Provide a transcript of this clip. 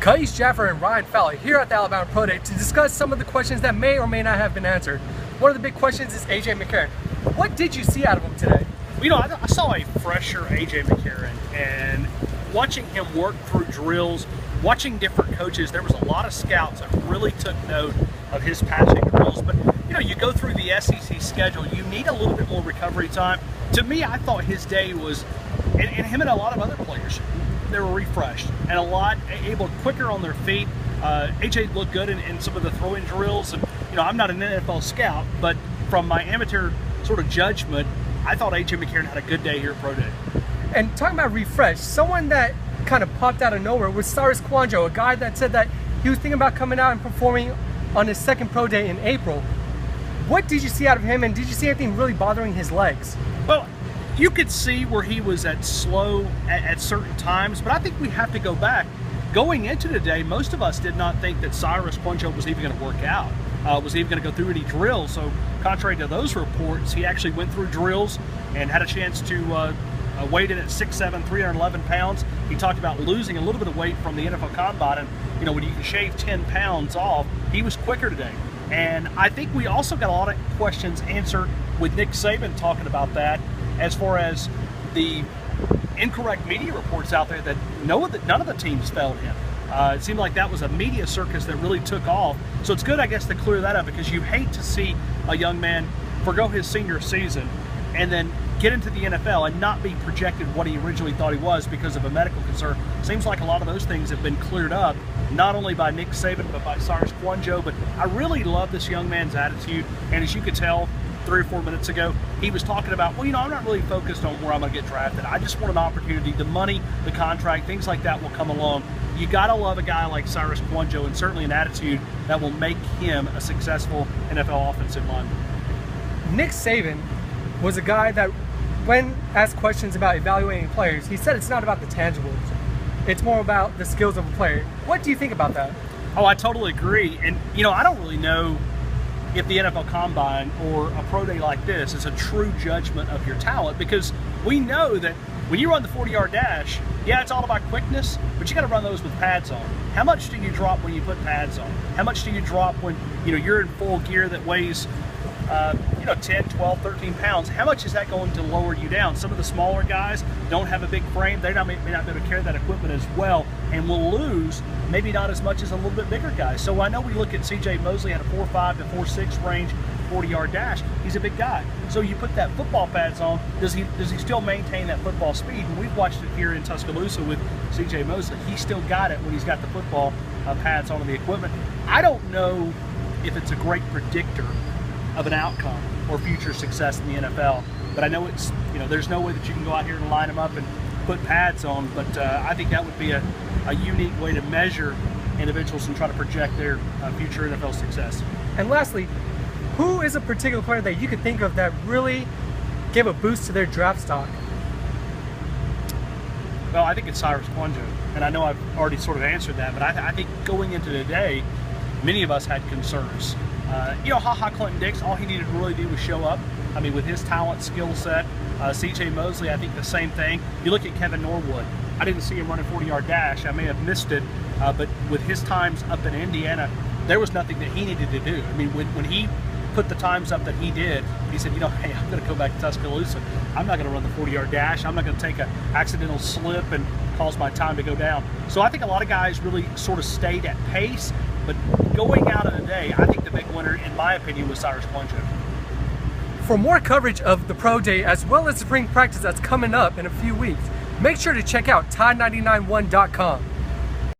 Kaiz, Jaffer, and Ryan Fowler here at the Alabama Pro Day to discuss some of the questions that may or may not have been answered. One of the big questions is A.J. McCarron. What did you see out of him today? You know, I saw a fresher A.J. McCarron, and watching him work through drills, watching different coaches, there was a lot of scouts that really took note of his passing drills. But, you know, you go through the SEC schedule, you need a little bit more recovery time. To me, I thought his day was, and him and a lot of other players, they were refreshed and a lot able quicker on their feet. AJ looked good in some of the throwing drills, and you know, I'm not an NFL scout, but from my amateur sort of judgment, I thought AJ McCarron had a good day here at Pro Day. And talking about refresh, someone that kind of popped out of nowhere was Cyrus Kwanjo, a guy that said that he was thinking about coming out and performing on his second Pro Day in April. What did you see out of him, and did you see anything really bothering his legs? Well, you could see where he was slow at certain times, but I think we have to go back. Going into today, most of us did not think that Cyrus Kwanjo was even going to work out, was even going to go through any drills. So contrary to those reports, he actually went through drills and had a chance to weighed in at 6'7", 311 pounds. He talked about losing a little bit of weight from the NFL Combine, and you know, when you can shave 10 pounds off, he was quicker today. And I think we also got a lot of questions answered with Nick Saban talking about that, as far as the incorrect media reports out there that none of the teams failed him. It seemed like that was a media circus that really took off. So it's good, I guess, to clear that up, because you hate to see a young man forgo his senior season and then get into the NFL and not be projected what he originally thought he was because of a medical concern. Seems like a lot of those things have been cleared up, not only by Nick Saban, but by Cyrus Kwanjo. But I really love this young man's attitude, and as you could tell 3 or 4 minutes ago, he was talking about, well, you know, I'm not really focused on where I'm going to get drafted. I just want an opportunity. The money, the contract, things like that will come along. You got to love a guy like Cyrus Kwanjo, and certainly an attitude that will make him a successful NFL offensive lineman. Nick Saban was a guy that, when asked questions about evaluating players, he said it's not about the tangibles. It's more about the skills of a player. What do you think about that? Oh, I totally agree. And, you know, I don't really know if the NFL Combine or a pro day like this is a true judgment of your talent, because we know that when you run the 40-yard dash, yeah, it's all about quickness, but you got to run those with pads on. How much do you drop when you put pads on? How much do you drop when, you know, you're in full gear that weighs 10, 12, 13 pounds? How much is that going to lower you down? Some of the smaller guys don't have a big frame. They may not be able to carry that equipment as well, and will lose maybe not as much as a little bit bigger guys. So I know we look at C.J. Mosley at a 4.5 to 4.6 range, 40-yard dash. He's a big guy. So you put that football pads on, does he still maintain that football speed? And we've watched it here in Tuscaloosa with C.J. Mosley. He's still got it when he's got the football pads on the equipment. I don't know if it's a great predictor of an outcome or future success in the NFL, but I know it's, you know, there's no way that you can go out here and line them up and put pads on, but I think that would be a unique way to measure individuals and try to project their future NFL success. And lastly, who is a particular player that you could think of that really gave a boost to their draft stock? Well, I think it's Cyrus Kwanjo, and I know I've already sort of answered that, but I think going into today, many of us had concerns. You know, Clinton Dix, all he needed to really do was show up. I mean, with his talent, skill set. C.J. Mosley, I think the same thing. You look at Kevin Norwood. I didn't see him run a 40-yard dash. I may have missed it, but with his times up in Indiana, there was nothing that he needed to do. I mean, when he put the times up that he did, he said, you know, hey, I'm going to go back to Tuscaloosa. I'm not going to run the 40-yard dash. I'm not going to take an accidental slip and cause my time to go down. So I think a lot of guys really sort of stayed at pace, but going out of the day, I think the big winner, in my opinion, was Cyrus Kwanjo. For more coverage of the Pro Day, as well as spring practice that's coming up in a few weeks, make sure to check out Tide991.com.